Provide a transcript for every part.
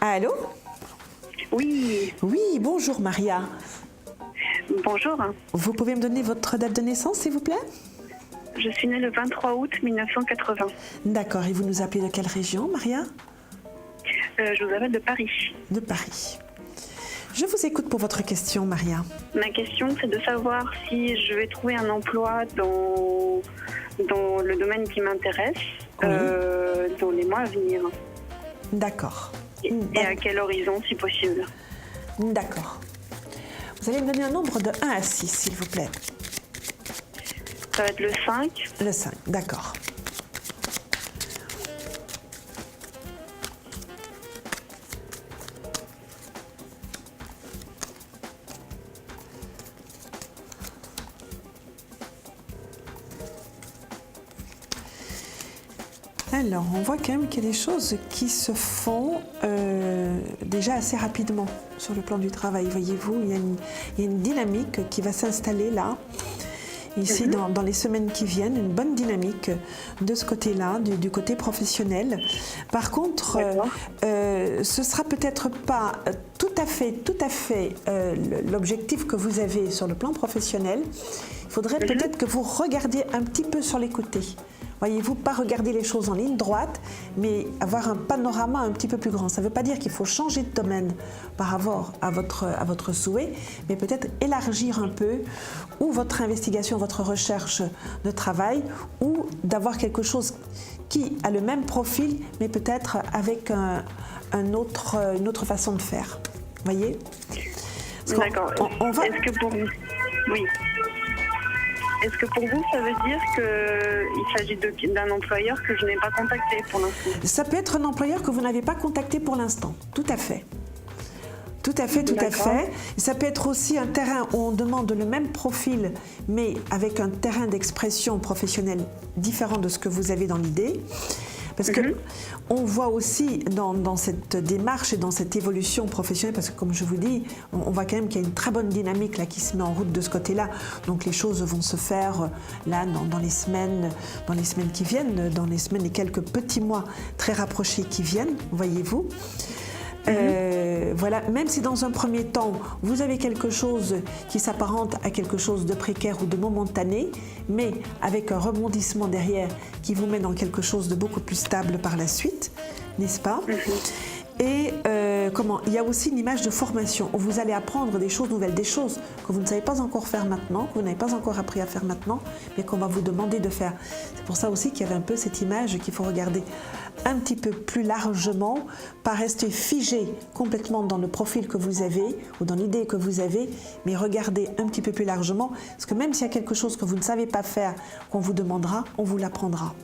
Allô? Oui, Oui, bonjour Maria. bonjour. Vous pouvez me donner votre date de naissance, s'il vous plaît? Je suis née le 23 août 1980. D'accord, et vous nous appelez de quelle région, Maria? Je vous appelle de Paris. De Paris. Je vous écoute pour votre question, Maria. Ma question, c'est de savoir si je vais trouver un emploi dans le domaine qui m'intéresse Oui. dans les mois à venir. D'accord. Et à quel horizon, si possible. D'accord. Vous allez me donner un nombre de 1 à 6, s'il vous plaît. Ça va être le 5. Le 5, d'accord. Alors, on voit quand même qu'il y a des choses qui se font déjà assez rapidement sur le plan du travail. Voyez-vous, il y a une dynamique qui va s'installer là, ici, dans les semaines qui viennent, une bonne dynamique de ce côté-là, du côté professionnel. Par contre, ce sera peut-être pas tout à fait l'objectif que vous avez sur le plan professionnel. Il faudrait peut-être que vous regardiez un petit peu sur les côtés. Voyez-vous, pas regarder les choses en ligne droite, mais avoir un panorama un petit peu plus grand. Ça ne veut pas dire qu'il faut changer de domaine par rapport à votre souhait, mais peut-être élargir un peu ou votre investigation, votre recherche de travail, ou d'avoir quelque chose qui a le même profil, mais peut-être avec une autre façon de faire. Voyez? D'accord. On va... Est-ce que pour vous... Oui. Est-ce que pour vous, ça veut dire qu'il s'agit d'un employeur que je n'ai pas contacté pour l'instant? Ça peut être un employeur que vous n'avez pas contacté pour l'instant, tout à fait. Tout à fait, tout à fait. Et ça peut être aussi un terrain où on demande le même profil, mais avec un terrain d'expression professionnelle différent de ce que vous avez dans l'idée. Parce que on voit aussi dans cette démarche et dans cette évolution professionnelle, parce que comme je vous dis, on voit quand même qu'il y a une très bonne dynamique là qui se met en route de ce côté-là. Donc les choses vont se faire là dans les semaines qui viennent, dans les semaines et quelques petits mois très rapprochés qui viennent, voyez-vous. Voilà, même si dans un premier temps, vous avez quelque chose qui s'apparente à quelque chose de précaire ou de momentané, mais avec un rebondissement derrière qui vous met dans quelque chose de beaucoup plus stable par la suite, n'est-ce pas? Et il y a aussi une image de formation où vous allez apprendre des choses nouvelles, des choses que vous ne savez pas encore faire maintenant, que vous n'avez pas encore appris à faire maintenant, mais qu'on va vous demander de faire. C'est pour ça aussi qu'il y avait un peu cette image qu'il faut regarder un petit peu plus largement, pas rester figé complètement dans le profil que vous avez ou dans l'idée que vous avez, mais regarder un petit peu plus largement, parce que même s'il y a quelque chose que vous ne savez pas faire, qu'on vous demandera, on vous l'apprendra.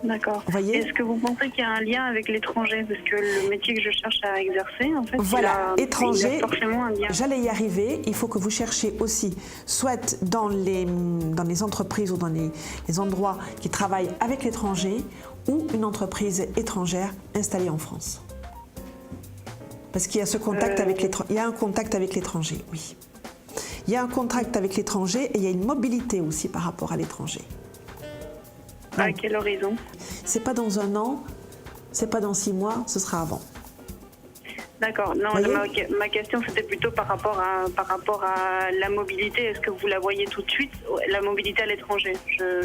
D'accord. Est-ce que vous pensez qu'il y a un lien avec l'étranger? Parce que le métier que je cherche à exercer, en fait, voilà, étranger, il y a forcément un lien. J'allais y arriver. Il faut que vous cherchiez aussi, soit dans les entreprises ou dans les endroits qui travaillent avec l'étranger, ou une entreprise étrangère installée en France. Parce qu'il y a ce contact avec l'étranger. Il y a un contact avec l'étranger, oui. Il y a un contact avec l'étranger et il y a une mobilité aussi par rapport à l'étranger. À quel horizon? C'est pas dans 1 an, c'est pas dans 6 mois, ce sera avant. D'accord. Non, ma question c'était plutôt par rapport à la mobilité. Est-ce que vous la voyez tout de suite? La mobilité à l'étranger,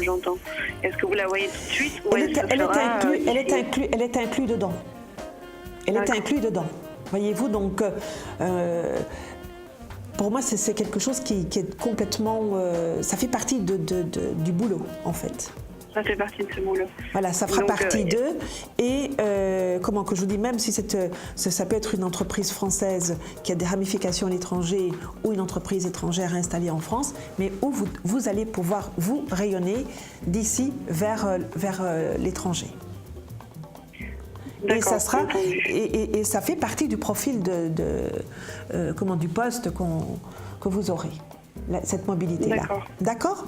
j'entends. Est-ce que vous la voyez tout de suite ou elle est inclue dedans. Elle est inclue dedans. Voyez-vous, donc pour moi c'est quelque chose qui est complètement... ça fait partie du boulot en fait. Ça fait partie de ce boulot. Voilà, ça fera partie d'eux. Et comment que je vous dis, même si ça peut être une entreprise française qui a des ramifications à l'étranger ou une entreprise étrangère installée en France, mais où vous allez pouvoir vous rayonner d'ici vers l'étranger. Et ça sera et ça fait partie du profil du poste que vous aurez, cette mobilité-là. D'accord?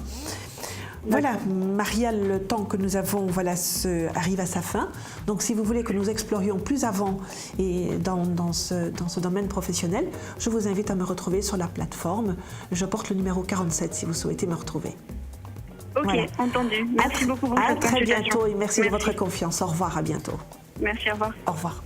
Voilà, Maria, le temps que nous avons arrive à sa fin. Donc si vous voulez que nous explorions plus avant et dans ce domaine professionnel, je vous invite à me retrouver sur la plateforme. Je porte le numéro 47 si vous souhaitez me retrouver. Ok, entendu. Merci beaucoup pour cette À très consultation. bientôt et merci de votre confiance. Au revoir, à bientôt. Merci, au revoir. Au revoir.